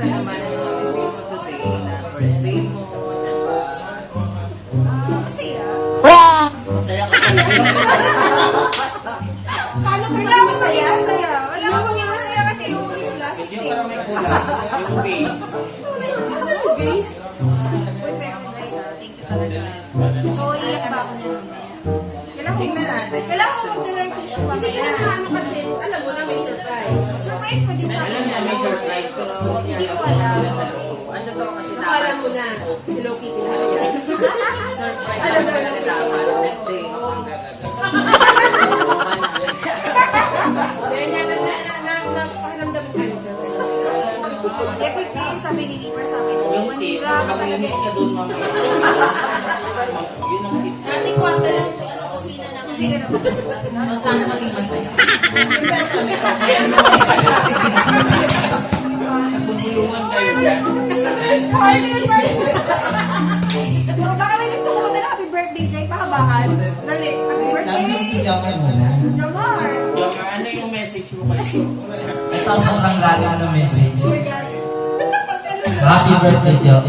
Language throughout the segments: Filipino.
Kamusta naman ang pag-ibig mo today na birthday mo? Masaya. Masaya ka sa Paano kailangan masaya? Masaya. Wala mo maging masaya kasi yung plastic Yung parang may kulang. Yung base. Saan base? Wait, guys, thank you talaga. So, iiyak ba ako niya? Tingnan natin. Kailangan ko magdala yung tissue. Hindi ka na ano kasi, alam mo na may surprise. Surprise pa din sa akin. Alam niya may surprise pero Hindi ko alam. ano to kasi Alam mo na. Hello Kitty na yan. surprise. Alam mo na dapat. Birthday. Kaya niya naparamdam ko rin sa Epic Pain, sabi ni Reaper sa akin. Yung tip, Manira ka talaga. maglinis ka doon mamaya. Yun ang tip. Dati kwarto lang yung kusina na. Kusina na. Sana maging masaya. Nagpupulungan kayo. Baka may gusto ko na happy birthday, Jay. Pahabahan. Dali, happy birthday. Jamar muna. Jamar. Joker, ano yung message mo kayo? Ito sobrang galing ng message. Happy birthday, Joe.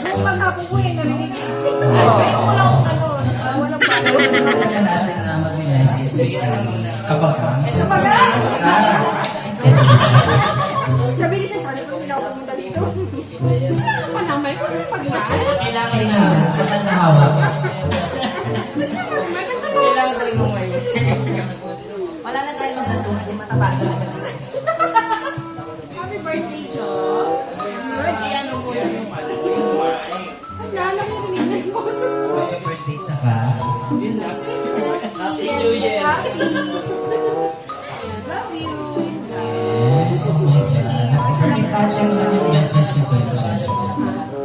Nung maghapon ko yan, narinig. Ayaw ko lang kung ano. Walang bago. Kaya natin na mag-message si Kabakang. Sabi niya siya, sana kung hindi na ako pumunta dito. Panamay ko, pagmahal. Kailangan Kaya na, nahawak. Kailangan tayo ngayon. Wala na tayo magandang. Hindi mataba talaga. Happy birthday, Joe. Ano mo na yung wine? Nalalaman mo sa Happy birthday, tsaka. Yun lang. Happy New Year. Happy. Love you. Yes, oh my God. Very touching na yung message ni Joe.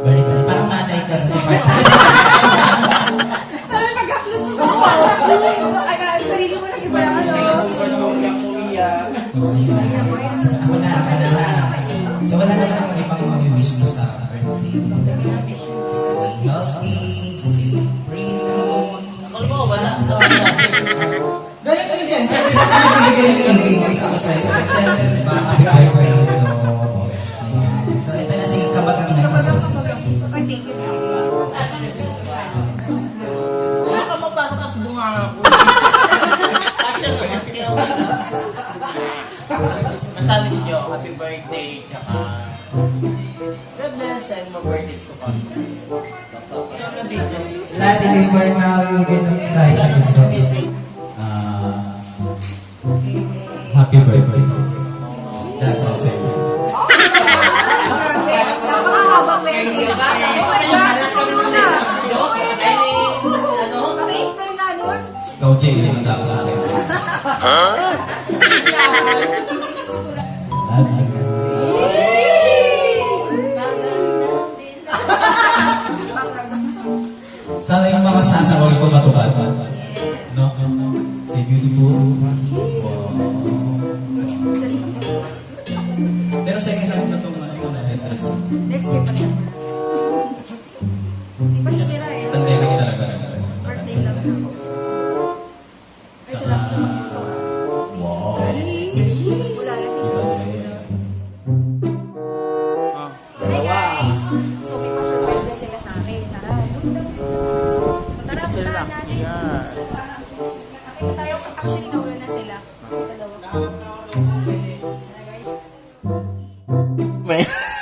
Very touching. Parang nanay ka sa birthday. Parang pag-upload mo sa wall. Ay, sarili mo nag-iba lang ano. Kaya yung umiyak. Ako na. So wala na lang ibang mag-wish mo sa birthday. Stay healthy, stay pretty. Ako mo, wala. Galing ko yun siya. Galing sa sa'yo. Kasi, di ba, happy birthday. So, ito na si Kabagang na kasusunod. Ay, thank you. Wala ka mapasok ang bunganga ko. Asya naman. Kaya wala. Masabi si Joe, happy birthday. Tsaka, God bless tayo mag-birthday to come. Lati before now, you get excited. So, happy birthday. That's all. Napakahabang message. Oh my God, ano na? Maka-spell nga nun. Ikaw, Jay, limanda ako sa akin. Love you. Sana yung mga sasawal ko matupad. No? Stay beautiful. Wow. Pero second time na itong mga na-letters. Next year pa siya. Di pa hitira eh. Pandemic talaga. Birthday lang na ako. Ay, salamat sa mga Wow. wala na si Iba din. Hi guys! So may pa-surprise na sila sa akin. Tara, doon daw. So tara, puntahan natin. Nakita tayo. Actually, nauna na sila. Dalawa. Tara guys.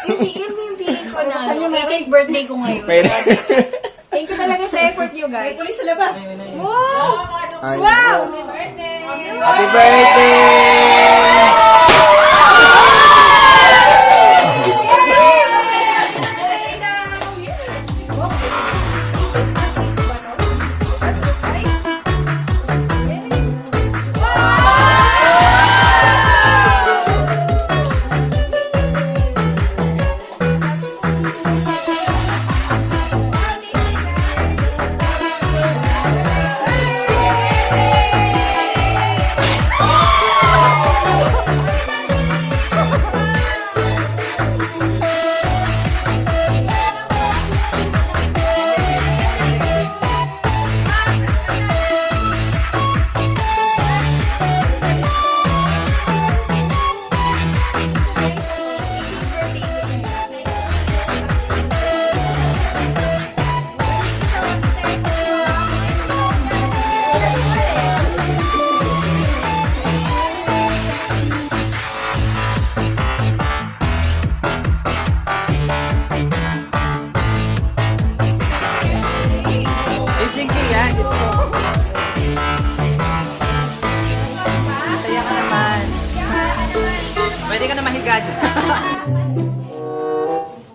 Yun yung feeling ko na. May birthday ko ngayon. Thank you talaga sa effort nyo guys. May pulis sa labas. Wow! Wow! Happy birthday! Happy birthday!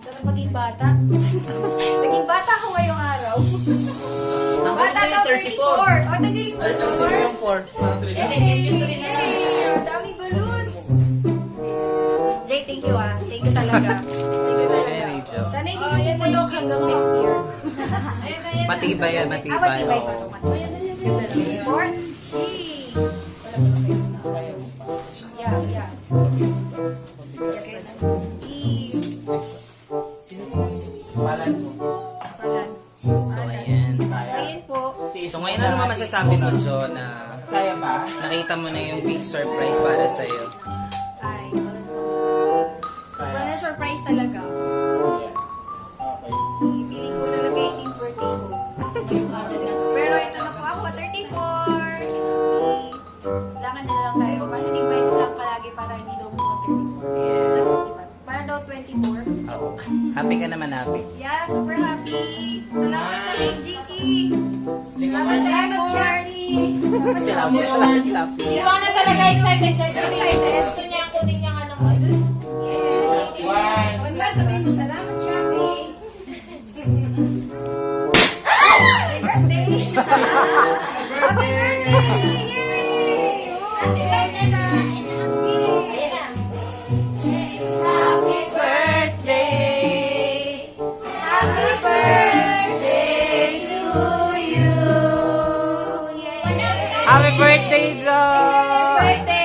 Sarap maging bata. Naging bata ako ngayong araw. Bata daw 34. O, naging 34. Ang daming balloons. Jay, thank you ah. Thank you talaga. Thank you talaga. Sana hindi mo pupulok hanggang next year. Matibay yan, matibay. Matibay pa ito. Matibay. 4. Yeah. Palan mo. So, ayan. So, ayan po. So, ngayon ano naman masasabi mo, Jo, na Kaya ba? nakita mo na yung big surprise para sa'yo? Ay, sobrang na-surprise talaga. Okay. Piling ko talaga 18th birthday ko. Pero ito na po ako, 34. Kailangan na lang tayo. Positive vibes lang palagi para hindi daw mo 34. Yes. Para daw 24. Oo. Happy ka naman, happy. Yeah, super happy. Salamat sa KGK. Salamat, Charlie. Salamat, Chappy. Si Juana talaga excited siya. Gusto niya kunin niyang ano ko. Wag lang sabihin mo, salamat, Charlie. Happy birthday! Happy birthday! Yay! Happy birthday na! Happy birthday! Happy birthday to you! Happy birthday, Jo! Birthday!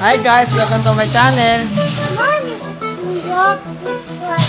Hi guys, welcome to my channel. Mom is walk this way.